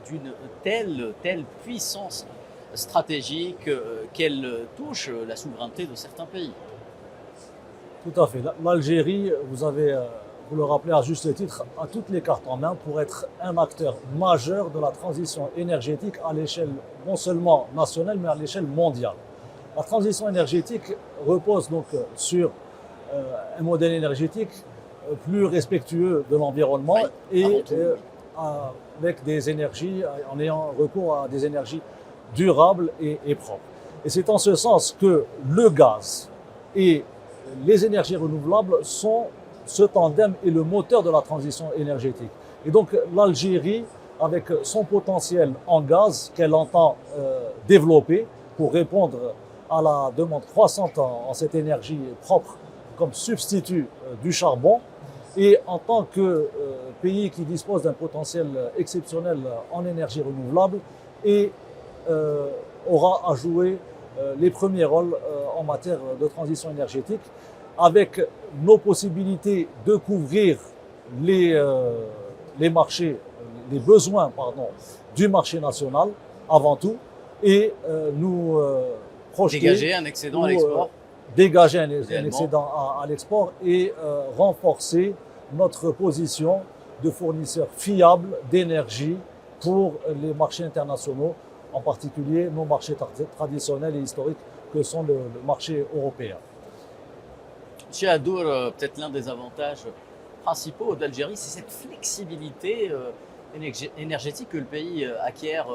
d'une telle puissance stratégique qu'elle touche la souveraineté de certains pays. Tout à fait. L'Algérie, vous le rappelez à juste titre, a toutes les cartes en main pour être un acteur majeur de la transition énergétique à l'échelle non seulement nationale, mais à l'échelle mondiale. La transition énergétique repose donc sur un modèle énergétique plus respectueux de l'environnement et avec des énergies, en ayant recours à des énergies durables et propres. Et c'est en ce sens que le gaz et les énergies renouvelables sont ce tandem est le moteur de la transition énergétique. Et donc l'Algérie, avec son potentiel en gaz qu'elle entend développer pour répondre à la demande croissante en cette énergie propre comme substitut du charbon, et en tant que pays qui dispose d'un potentiel exceptionnel en énergie renouvelable, et aura à jouer les premiers rôles en matière de transition énergétique, avec nos possibilités de couvrir les marchés, les besoins du marché national avant tout, et nous projeter, dégager un excédent à l'export, dégager un excédent à l'export et renforcer notre position de fournisseur fiable d'énergie pour les marchés internationaux, en particulier nos marchés traditionnels et historiques que sont le marché européen. Monsieur Adour, peut-être l'un des avantages principaux d'Algérie, c'est cette flexibilité énergétique que le pays acquiert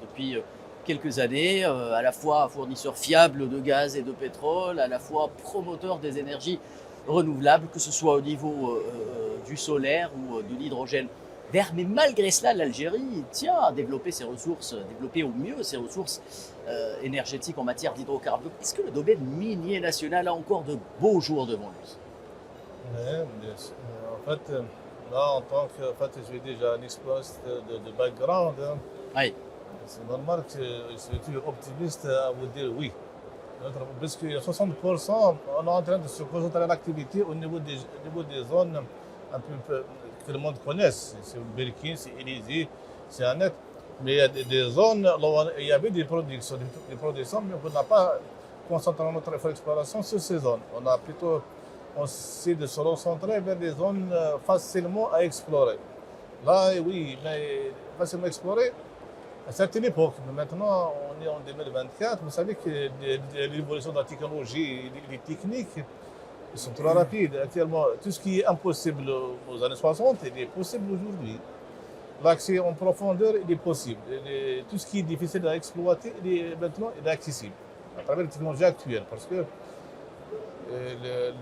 depuis quelques années, à la fois fournisseur fiable de gaz et de pétrole, à la fois promoteur des énergies renouvelables, que ce soit au niveau du solaire ou de l'hydrogène vert. Mais malgré cela, l'Algérie tient à développer ses ressources, développer au mieux ses ressources énergétiques en matière d'hydrocarbures. Est-ce que le domaine minier national a encore de beaux jours devant lui? Oui, en fait, là, en tant que, j'ai déjà un expérience de background. Oui. C'est normal que je suis toujours optimiste à vous dire oui. Parce que 60%, on est en train de se concentrer à l'activité au niveau des zones un peu que le monde connaisse. C'est Berkine, c'est Élysée, c'est Annette. Mais il y a des zones où il y avait des productions, mais on n'a pas concentré notre effort d'exploration sur ces zones. On essaie de se recentrer vers des zones facilement à explorer. Là, oui, mais facilement explorer à certaines époques. Mais maintenant, on est en 2024. Vous savez que l'évolution de la technologie et les techniques sont trop rapides. Actuellement, tout ce qui est impossible aux années 60, il est possible aujourd'hui. L'accès en profondeur, il est possible. Tout ce qui est difficile à exploiter, maintenant, il est accessible à travers les technologies actuelles. Parce que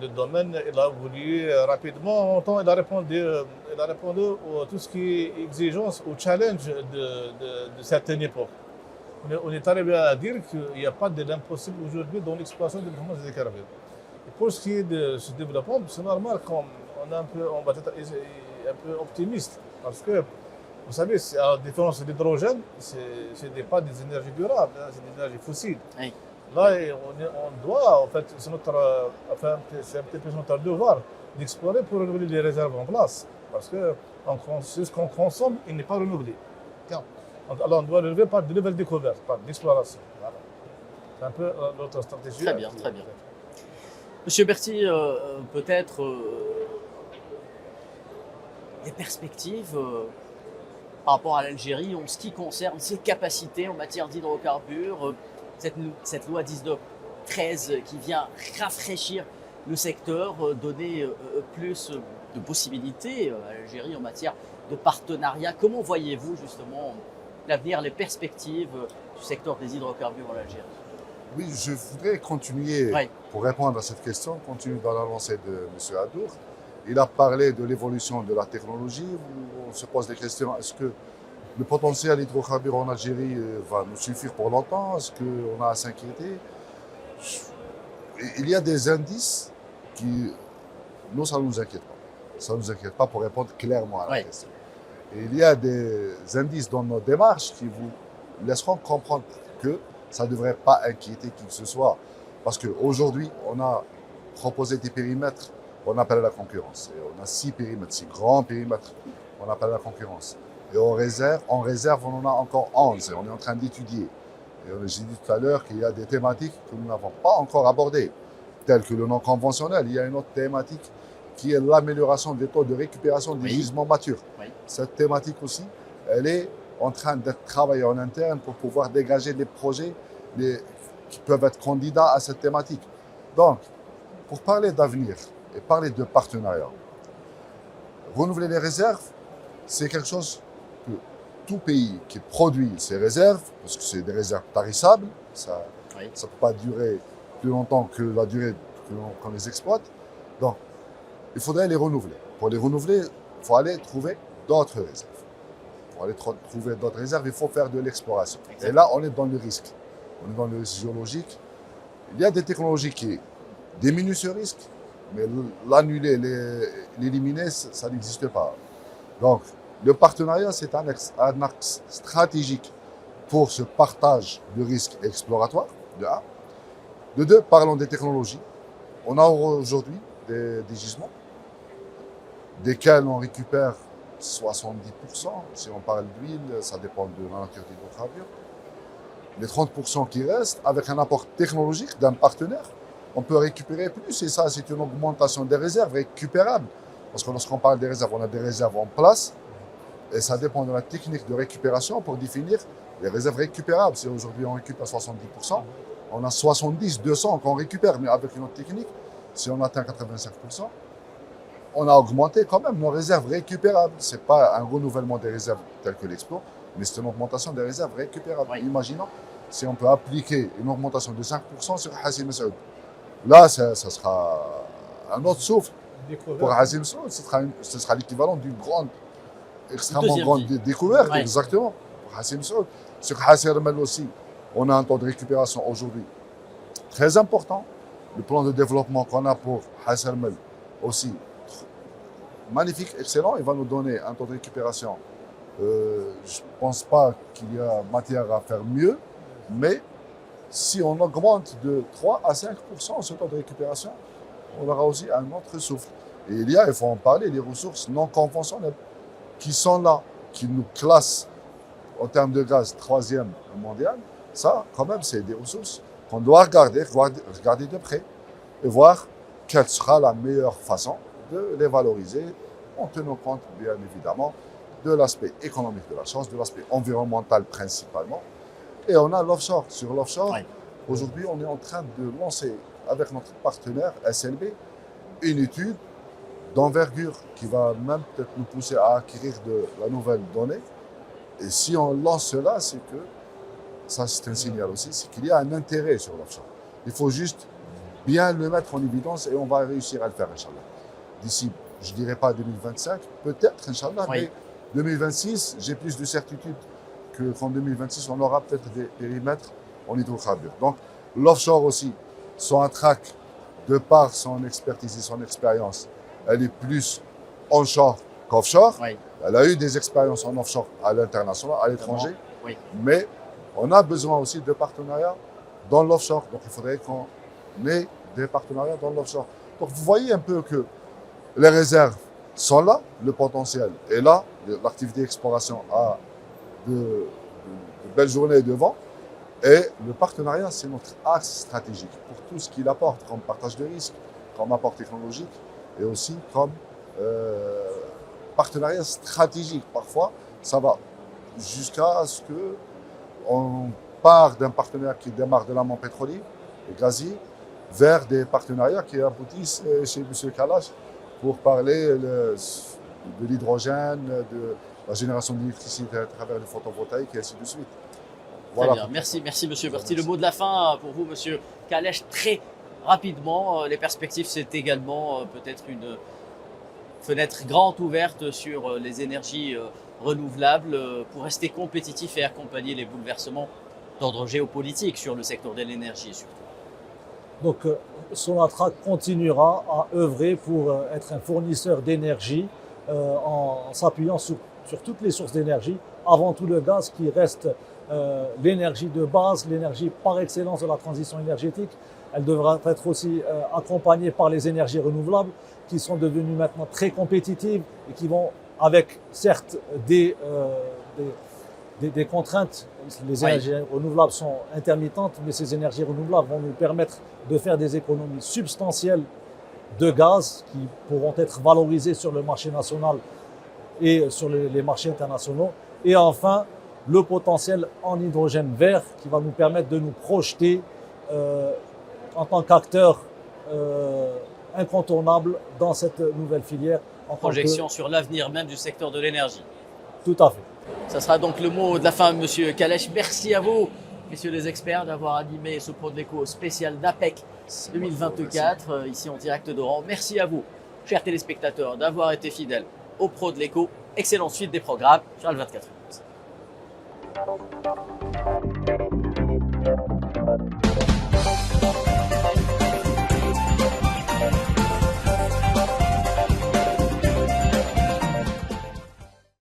le domaine il a évolué rapidement. En temps, il a répondu à tout ce qui est exigence, au challenge de certaines époques. On est arrivé à dire qu'il n'y a pas de l'impossible aujourd'hui dans l'exploitation des développement des carburants. Et pour ce qui est de ce développement, c'est normal qu'on va être un peu optimiste. Parce que, vous savez, à la différence de l'hydrogène, ce n'est pas des énergies durables, c'est des énergies fossiles. Oui. Là, on doit, en fait, c'est un petit peu notre devoir d'explorer pour renouveler les réserves en place. Parce que ce qu'on consomme, il n'est pas renouvelé. Alors, on doit relever par de nouvelles découvertes, par l'exploration. Voilà. C'est un peu notre stratégie. Très bien, très bien. Monsieur Berti, peut-être des perspectives par rapport à l'Algérie en ce qui concerne ses capacités en matière d'hydrocarbures, cette loi 1913 qui vient rafraîchir le secteur, donner plus de possibilités à l'Algérie en matière de partenariat. Comment voyez-vous justement l'avenir, les perspectives du secteur des hydrocarbures en Algérie? Oui, je voudrais continuer, pour répondre à cette question, continuer dans l'avancée de M. Adour. Il a parlé de l'évolution de la technologie. On se pose des questions. Est-ce que le potentiel hydrocarbure en Algérie va nous suffire pour longtemps? Est-ce qu'on a à s'inquiéter? Il y a des indices qui, nous, ça ne nous inquiète pas. Ça ne nous inquiète pas pour répondre clairement à la question. Et il y a des indices dans nos démarches qui vous laisseront comprendre que ça ne devrait pas inquiéter qui que ce soit. Parce qu'aujourd'hui, on a proposé des périmètres qu'on appelle la concurrence. Et on a 6 périmètres, 6 grands périmètres qu'on appelle la concurrence. Et en réserve, on en a encore 11 et on est en train d'étudier. Et j'ai dit tout à l'heure qu'il y a des thématiques que nous n'avons pas encore abordées, telles que le non conventionnel. Il y a une autre thématique qui est l'amélioration des taux de récupération des gisements matures. Oui. Cette thématique aussi, elle est en train d'être travaillée en interne pour pouvoir dégager des projets qui peuvent être candidats à cette thématique. Donc, pour parler d'avenir et parler de partenariat, renouveler les réserves, c'est quelque chose que tout pays qui produit ses réserves, parce que c'est des réserves tarissables, ça ne peut pas durer plus longtemps que la durée qu'on les exploite. Donc, il faudrait les renouveler. Pour les renouveler, il faut aller trouver d'autres réserves. Pour aller trouver d'autres réserves, il faut faire de l'exploration. Et là, on est dans le risque. On est dans le risque géologique. Il y a des technologies qui diminuent ce risque, mais l'annuler, l'éliminer, ça n'existe pas. Donc, le partenariat, c'est un axe stratégique pour ce partage de risques exploratoire, de 1. De 2, parlons des technologies. On a aujourd'hui des gisements, desquels on récupère 70%. Si on parle d'huile, ça dépend de la nature des hydrocarbures. Les 30% qui restent, avec un apport technologique d'un partenaire, on peut récupérer plus. Et ça, c'est une augmentation des réserves récupérables. Parce que lorsqu'on parle des réserves, on a des réserves en place. Et ça dépend de la technique de récupération pour définir les réserves récupérables. Si aujourd'hui on récupère 70%, on a 70, 200 qu'on récupère. Mais avec une autre technique, si on atteint 85%, on a augmenté quand même nos réserves récupérables. Ce n'est pas un renouvellement des réserves tel que l'export, mais c'est une augmentation des réserves récupérables. Oui. Imaginons si on peut appliquer une augmentation de 5% sur Hassim Saoud. Là, ça sera un autre souffle. Pour Hassim Saoud, ce sera l'équivalent d'une extrêmement grande découverte. Ouais. Exactement. Pour Hassim Saoud. Sur Hassim Mel aussi, on a un taux de récupération aujourd'hui très important. Le plan de développement qu'on a pour Hassim Mel aussi, magnifique, excellent. Il va nous donner un taux de récupération. Je ne pense pas qu'il y a matière à faire mieux, mais si on augmente de 3 à 5% ce taux de récupération, on aura aussi un autre souffle. Et il faut en parler, les ressources non conventionnelles qui sont là, qui nous classent en termes de gaz 3e mondial. Ça, quand même, c'est des ressources qu'on doit regarder de près et voir quelle sera la meilleure façon de les valoriser en tenant compte, bien évidemment, de l'aspect économique de la chose, de l'aspect environnemental principalement. Et on a l'offshore. Sur l'offshore, aujourd'hui, on est en train de lancer avec notre partenaire SLB une étude d'envergure qui va même peut-être nous pousser à acquérir de la nouvelle donnée. Et si on lance cela, c'est que, ça c'est un signal aussi, c'est qu'il y a un intérêt sur l'offshore. Il faut juste bien le mettre en évidence et on va réussir à le faire, Inch'Allah. D'ici, je ne dirais pas 2025, peut-être, Inch'Allah, mais 2026, j'ai plus de certitude qu'en 2026, on aura peut-être des périmètres en hydrocarbures. Donc, l'offshore aussi, son attraque, de par son expertise et son expérience, elle est plus onshore qu'offshore. Oui. Elle a eu des expériences en offshore à l'international, à l'étranger. Oui. Mais on a besoin aussi de partenariats dans l'offshore. Donc, il faudrait qu'on ait des partenariats dans l'offshore. Donc, vous voyez un peu que les réserves sont là, le potentiel est là, l'activité d'exploration a de belles journées devant. Et le partenariat, c'est notre axe stratégique pour tout ce qu'il apporte comme partage de risques, comme apport technologique et aussi comme partenariat stratégique. Parfois, ça va jusqu'à ce qu'on part d'un partenaire qui démarre de l'amont pétrolier et gazier vers des partenariats qui aboutissent chez M. Kalash pour parler de l'hydrogène, de la génération d'électricité à travers le photovoltaïque et ainsi de suite. Voilà. Très bien, merci Monsieur Berti. Le mot de la fin pour vous, Monsieur Kalash, très rapidement. Les perspectives, c'est également peut-être une fenêtre grande ouverte sur les énergies renouvelables pour rester compétitif et accompagner les bouleversements d'ordre géopolitique sur le secteur de l'énergie surtout. Donc, Sonatrach continuera à œuvrer pour être un fournisseur d'énergie en s'appuyant sur sur toutes les sources d'énergie, avant tout le gaz qui reste l'énergie de base, l'énergie par excellence de la transition énergétique. Elle devra être aussi accompagnée par les énergies renouvelables qui sont devenues maintenant très compétitives et qui vont avec certes des contraintes. Les énergies renouvelables sont intermittentes, mais ces énergies renouvelables vont nous permettre de faire des économies substantielles de gaz qui pourront être valorisées sur le marché national et sur les marchés internationaux. Et enfin, le potentiel en hydrogène vert qui va nous permettre de nous projeter en tant qu'acteur incontournable dans cette nouvelle filière. En Projection sur l'avenir même du secteur de l'énergie. Tout à fait. Ça sera donc le mot de la fin, Monsieur Khalech. Merci à vous, messieurs les experts, d'avoir animé ce Prodleco spécial d'APEC 2024, ici en direct d'Oran. Merci à vous, chers téléspectateurs, d'avoir été fidèles au Prodleco. Excellente suite des programmes sur le 24 heures.